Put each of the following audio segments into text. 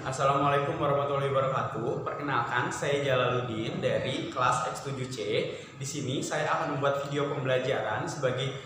Assalamualaikum warahmatullahi wabarakatuh. Perkenalkan, saya Jalaluddin dari kelas X7C. Di sini saya akan membuat video pembelajaran sebagai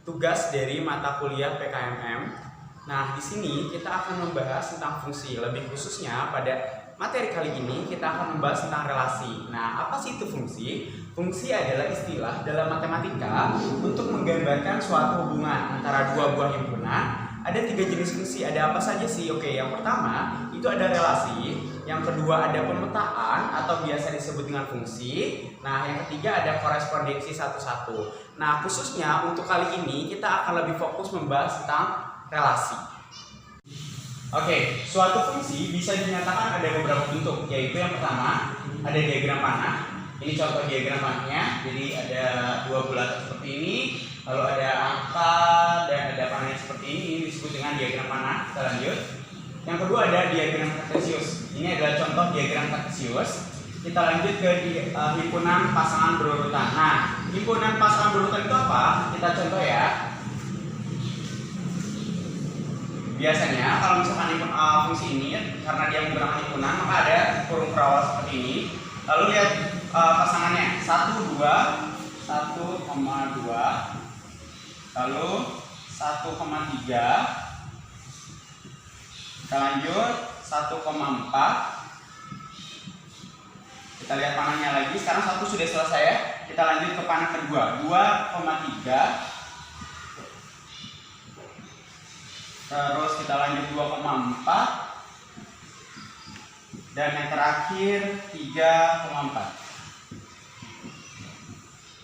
tugas dari mata kuliah PKMM. Nah, di sini kita akan membahas tentang fungsi. Lebih khususnya pada materi kali ini kita akan membahas tentang relasi. Nah, apa sih itu fungsi? Fungsi adalah istilah dalam matematika untuk menggambarkan suatu hubungan antara dua buah himpunan. Ada 3 jenis fungsi. Ada apa saja sih? Oke, yang pertama itu ada relasi, yang kedua ada pemetaan atau biasa disebut dengan fungsi. Nah, yang ketiga ada korespondensi satu-satu. Nah, khususnya untuk kali ini kita akan lebih fokus membahas tentang relasi. Oke, suatu fungsi bisa dinyatakan ada beberapa bentuk, yaitu yang pertama ada diagram panah. Ini contoh diagram panahnya. Jadi ada dua bulatan seperti ini, lalu ada angka dan ada panah seperti ini disebut dengan diagram panah. Kita lanjut. Yang kedua ada diagram kartesius. Ini adalah contoh diagram kartesius. Kita lanjut ke himpunan pasangan berurutan. Nah, himpunan pasangan berurutan itu apa? Kita contoh ya. Biasanya kalau misalkan fungsi ini karena dia menggunakan himpunan, maka ada kurung perawal seperti ini. Lalu lihat pasangannya 1, 2, 1,2, lalu 1,3. Kita lanjut 1,4. Kita lihat panahnya lagi. Sekarang 1 sudah selesai ya. Kita lanjut ke panah kedua 2,3. Terus kita lanjut 2,4. Dan yang terakhir 3,4.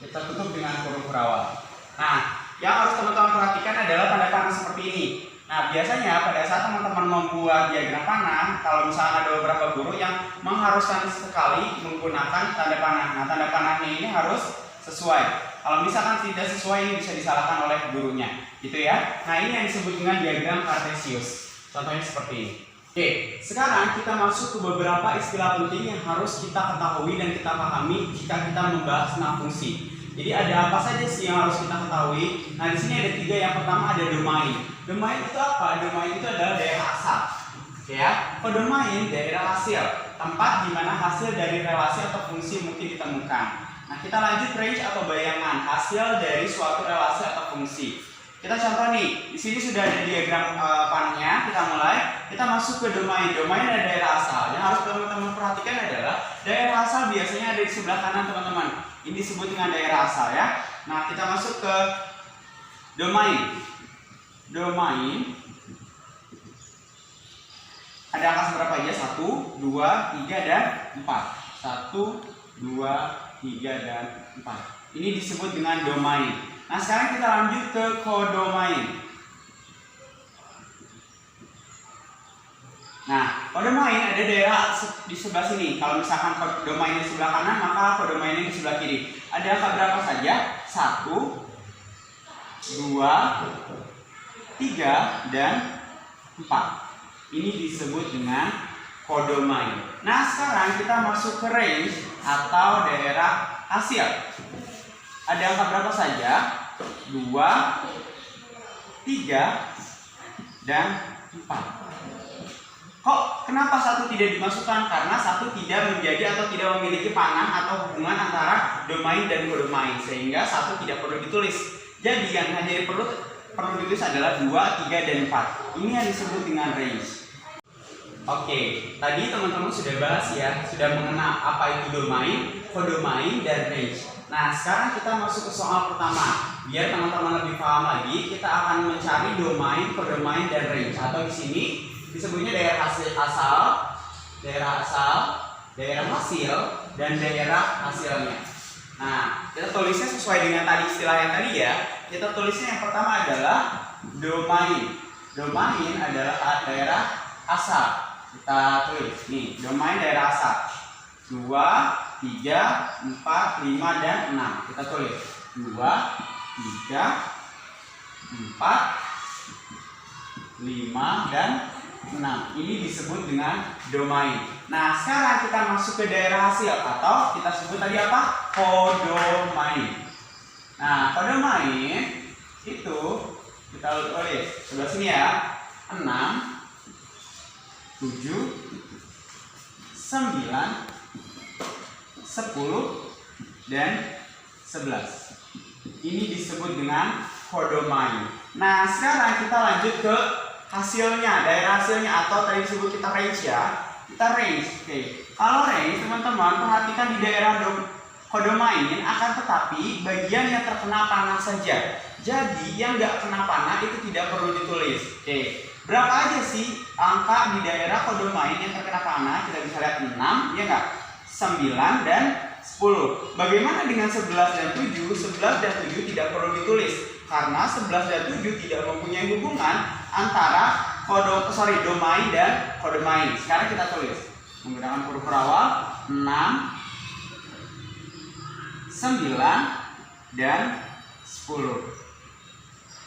Kita tutup dengan huruf berawal. Nah, yang harus teman-teman perhatikan adalah tanda panah seperti ini. Nah, biasanya pada saat teman-teman membuat diagram panah, kalau misalnya ada beberapa guru yang mengharuskan sekali menggunakan tanda panah. Nah, tanda panahnya ini harus sesuai. Kalau misalkan tidak sesuai, ini bisa disalahkan oleh gurunya, gitu ya. Nah, ini yang disebut dengan diagram kartesius. Contohnya seperti ini. Oke, sekarang kita masuk ke beberapa istilah penting yang harus kita ketahui dan kita pahami jika kita membahas tentang fungsi. Jadi ada apa saja sih yang harus kita ketahui? Nah, di sini ada 3. Yang pertama ada domain. Domain itu apa? Domain itu adalah daerah asal. Oke ya. Kodomain daerah hasil, tempat di mana hasil dari relasi atau fungsi mungkin ditemukan. Nah, kita lanjut range atau bayangan hasil dari suatu relasi atau fungsi. Kita contoh nih, di sini sudah ada diagram panahnya. Kita mulai, kita masuk ke domain. Domain ada daerah asal. Yang harus teman-teman perhatikan adalah daerah asal biasanya ada di sebelah kanan teman-teman. Ini disebut dengan daerah asal ya. Nah, kita masuk ke domain. Domain ada angka seberapa aja? 1, 2, 3, dan 4. 1, 2, 3, dan 4. Ini disebut dengan domain. Nah, sekarang kita lanjut ke kodomain. Nah, kodomain ada daerah di sebelah sini. Kalau misalkan kodomain di sebelah kanan, maka kodomain di sebelah kiri. Ada angka berapa saja? 1, 2, 3, dan 4. Ini disebut dengan kodomain. Nah, sekarang kita masuk ke range atau daerah hasil. Ada angka berapa saja? 2, 3, dan 4. Kok kenapa 1 tidak dimasukkan? Karena 1 tidak menjadi atau tidak memiliki panah atau hubungan antara domain dan kodomain, sehingga 1 tidak perlu ditulis. Jadi yang hanya perlu ditulis adalah 2, 3, dan 4. Ini yang disebut dengan range. Oke, tadi teman-teman sudah bahas ya, sudah mengenal apa itu domain, kodomain, dan range. Nah, sekarang kita masuk ke soal pertama. Biar teman-teman lebih paham lagi, kita akan mencari domain, kodomain, dan range. Atau di sini disebutnya daerah asal, daerah hasil, dan daerah hasilnya. Nah, kita tulisnya sesuai dengan tadi istilah yang tadi ya. Kita tulisnya yang pertama adalah domain. Domain adalah daerah asal. Kita tulis nih, domain daerah asal. 2, 3, 4, 5, dan 6. Kita tulis 2, 3, 4, 5, dan 6. Ini disebut dengan domain. Nah, sekarang kita masuk ke daerah hasil atau kita sebut tadi apa? Kodomain. Nah, kodomain itu kita tulis sebelah sini ya. 6, 2, 7, 9, 10, dan 11. Ini disebut dengan kodomain. Nah, sekarang kita lanjut ke hasilnya, daerah hasilnya, atau tadi disebut kita range ya. Kita range. Oke. Kalau range, teman-teman perhatikan di daerah kodomain, akan tetapi bagian yang terkena panah saja. Jadi yang nggak kena panah itu tidak perlu ditulis. Oke. Berapa aja sih angka di daerah kodomain yang terkena panah? Kita bisa lihat 6, ya nggak? 9 dan 10. Bagaimana dengan 11 dan 7? 11 dan 7 tidak perlu ditulis karena 11 dan 7 tidak mempunyai hubungan antara domain dan kodomain. Sekarang kita tulis menggunakan huruf awal 6, 9, dan 10.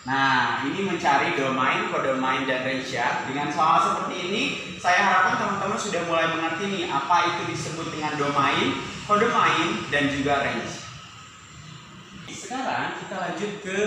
Nah, ini mencari domain, kodomain, dan range ya. Dengan soal seperti ini, saya harapkan teman-teman sudah mulai mengerti nih apa itu disebut dengan domain, kodomain, dan juga range. Sekarang kita lanjut ke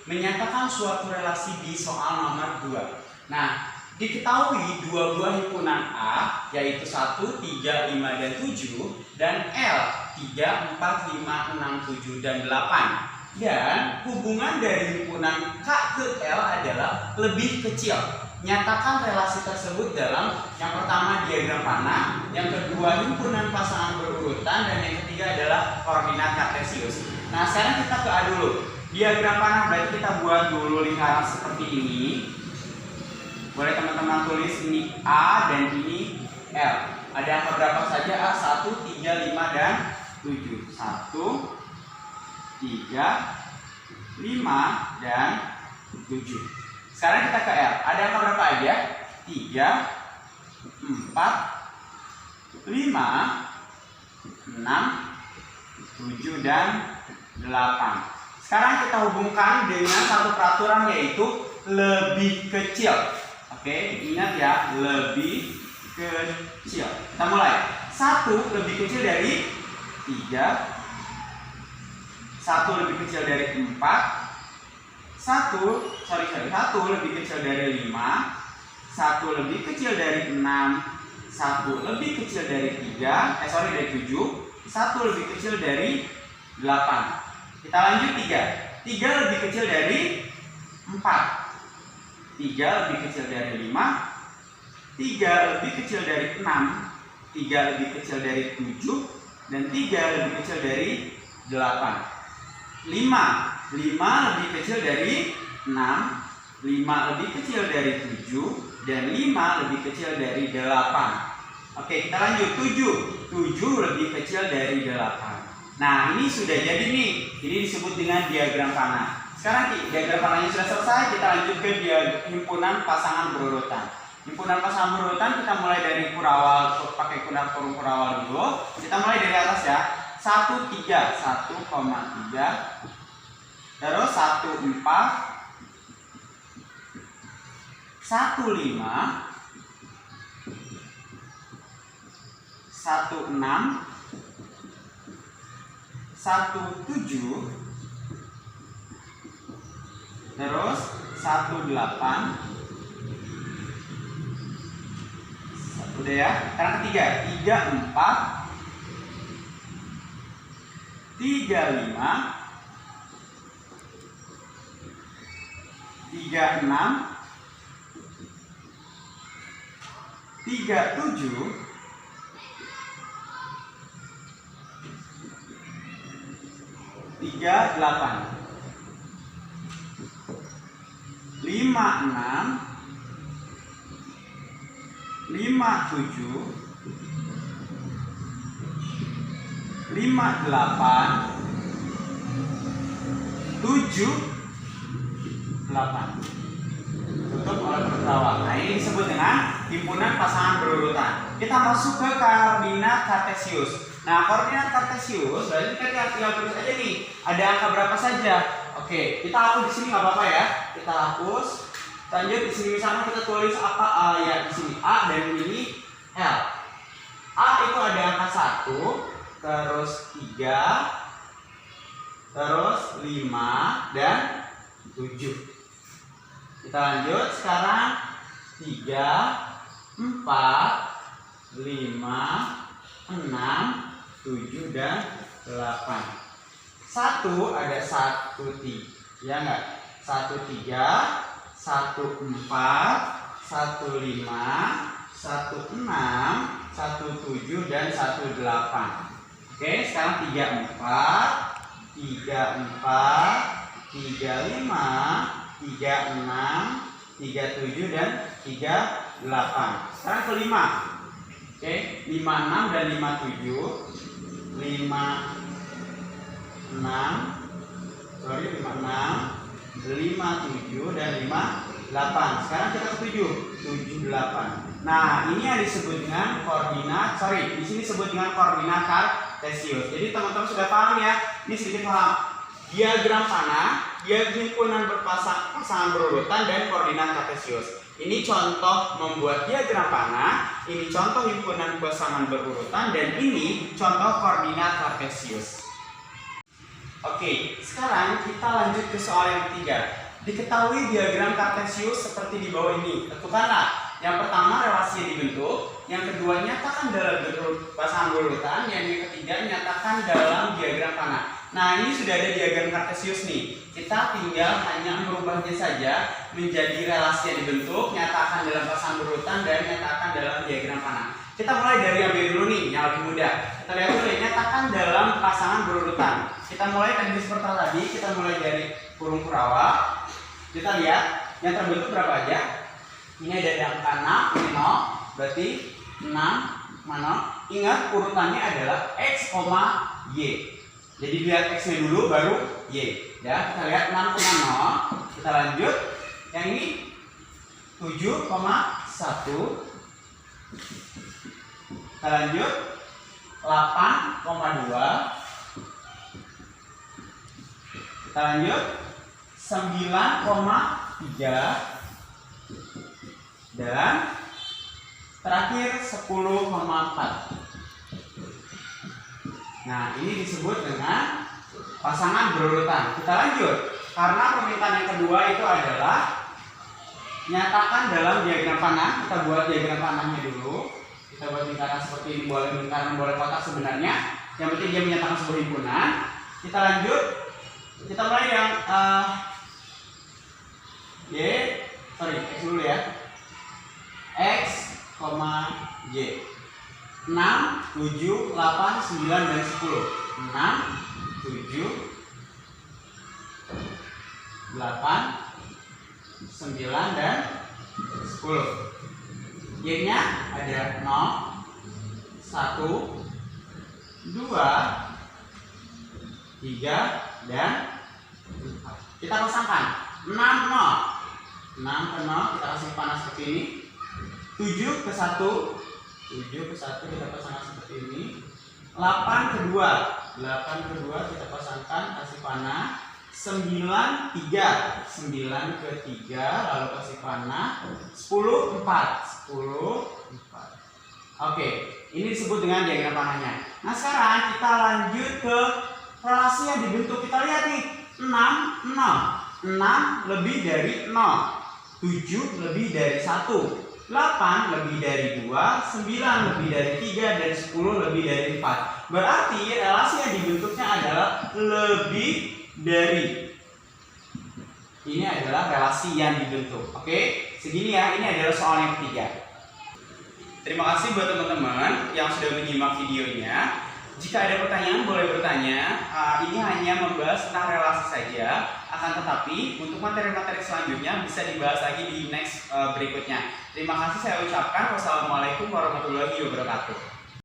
menyatakan suatu relasi di soal nomor 2. Nah, diketahui dua buah himpunan A, yaitu 1, 3, 5, dan 7, dan L, 3, 4, 5, 6, 7, dan 8. Dan hubungan dari himpunan K ke L adalah lebih kecil. Nyatakan relasi tersebut dalam yang pertama diagram panah, yang kedua himpunan pasangan berurutan, dan yang ketiga adalah koordinat kartesius. Nah, sekarang kita ke A dulu. Diagram panah berarti kita buat dulu lingkaran seperti ini. Boleh teman-teman tulis ini A dan ini L. Ada angka berapa saja? A, 1, 3, 5, dan 7. 1, 3, 5, dan 7. Sekarang kita ke L. Ada angka berapa aja? 3, 4, 5, 6, 7, dan 8. Sekarang kita hubungkan dengan satu peraturan, yaitu lebih kecil. Oke, ingat ya, lebih kecil. Kita mulai. 1 lebih kecil dari 3. 1 lebih kecil dari 4. 1 lebih kecil dari 5. 1 lebih kecil dari 6. 1 lebih kecil dari 7. 1 lebih kecil dari 8. Kita lanjut 3. 3 lebih kecil dari 4. 3 lebih kecil dari 5. 3 lebih kecil dari 6. 3 lebih kecil dari 7. Dan 3 lebih kecil dari 8. 5 lebih kecil dari 6, 5 lebih kecil dari 7, dan 5 lebih kecil dari 8. Oke, kita lanjut. 7 lebih kecil dari 8. Nah, ini sudah jadi nih. Ini disebut dengan diagram panah. Sekarang diagram panahnya sudah selesai, kita lanjut ke himpunan pasangan berurutan. Himpunan pasangan berurutan kita mulai dari kurawal, pakai huruf kurawal dulu. Kita mulai dari atas ya. 1, 3, 1,3, terus 1, 4, 1, 5, 1, 6, 1, 7, terus 1, 8, 1 deh ya. Sekarang ketiga, 3, 4, 3, 5, 3, 6, 3, 7, 3, 8, 5, 6, 5, 7, 5, 8, 7, 8. Tutup oleh huruf. Nah, ini disebut dengan himpunan pasangan berurutan. Kita masuk ke koordinat kartesius. Nah, koordinat kartesius berarti kita tinggal tulis aja nih. Ada angka berapa saja? Oke, kita hapus di sini nggak apa-apa ya. Kita hapus. Lanjut di sini misalnya kita tulis apa? Ya di sini A dan ini L. A itu ada angka 1, terus 3, terus 5, dan 7. Kita lanjut sekarang 3, 4, 5, 6, 7, dan 8. 1 ada 1, 3, ya enggak? 1, 3, 1, 4, 1, 5, 1, 6, 1, 7, dan 1, 8. Oke, sekarang 3, 4, 3, 4, 3, 5, 3, 6, 3, 7, dan 3, 8. Sekarang kelima. Oke, 5, 6, dan 5, 7. 5, 6, 5, 6, 5, 7, dan 5, 8. Sekarang kita ke 7, 7, 8. Nah, ini yang disebut dengan koordinat, di sini disebut dengan koordinat kartesius. Jadi teman-teman sudah paham ya? Ini sedikit paham. Diagram panah, dia himpunan pasangan berurutan, dan koordinat kartesius. Ini contoh membuat diagram panah, ini contoh himpunan pasangan berurutan, dan ini contoh koordinat kartesius. Oke, sekarang kita lanjut ke soal yang ketiga. Diketahui diagram kartesius seperti di bawah ini. Tentukanlah. Yang pertama relasi yang dibentuk, yang kedua nyatakan dalam bentuk pasangan berurutan, yang ketiga nyatakan dalam diagram panah. Nah, ini sudah ada diagram kartesius nih. Kita tinggal hanya merubahnya saja menjadi relasi yang dibentuk, nyatakan dalam pasangan berurutan, dan nyatakan dalam diagram panah. Kita mulai dari yang B dulu nih, yang lebih mudah. Kita lihat dulu, nyatakan dalam pasangan berurutan. Kita mulai seperti tadi, kita mulai dari kurung kurawa. Kita lihat yang terbentuk berapa aja. Ini ada yang angka 6, ini 0, berarti 6, mana? Ingat urutannya adalah X, Y. Jadi lihat X-nya dulu baru Y. Ya, kita lihat 6,0. Kita lanjut. Yang ini 7,1. Kita lanjut 8,2. Kita lanjut 9,3. Dan terakhir 10,4. Nah, ini disebut dengan pasangan berurutan. Kita lanjut. Karena permintaan yang kedua itu adalah nyatakan dalam diagram panah. Kita buat diagram panahnya dulu. Kita buat lingkaran seperti ini, boleh lingkaran, boleh kotak sebenarnya. Yang penting dia menyatakan sebuah himpunan. Kita lanjut. Kita mulai yang X dulu ya. X, Y. 6, 7, 8, 9, dan 10. 6, 7, 8, 9, dan 10. Y-nya ada 0, 1, 2, 3, dan 4. Kita pasangkan 6, 0. 6 ke 0 kita kasih panah seperti ini. 7 ke 1 kita pasangkan seperti ini. 8 ke 2 kita pasangkan kasih panah. 9 ke 3 lalu kasih panah. 10 4. Oke, ini disebut dengan diagram panahnya. Nah, sekarang kita lanjut ke relasi yang dibentuk. Kita lihat nih, 6 lebih dari 0, 7 lebih dari 1, 8 lebih dari 2, 9 lebih dari 3, dan 10 lebih dari 4. Berarti relasi yang dibentuknya adalah lebih dari. Ini adalah relasi yang dibentuk. Oke, segini ya. Ini adalah soal yang ketiga. Terima kasih buat teman-teman yang sudah menyimak videonya. Jika ada pertanyaan boleh bertanya. Ini hanya membahas tentang relasi saja. Akan tetapi untuk materi-materi selanjutnya bisa dibahas lagi di next berikutnya. Terima kasih saya ucapkan. Wassalamualaikum warahmatullahi wabarakatuh.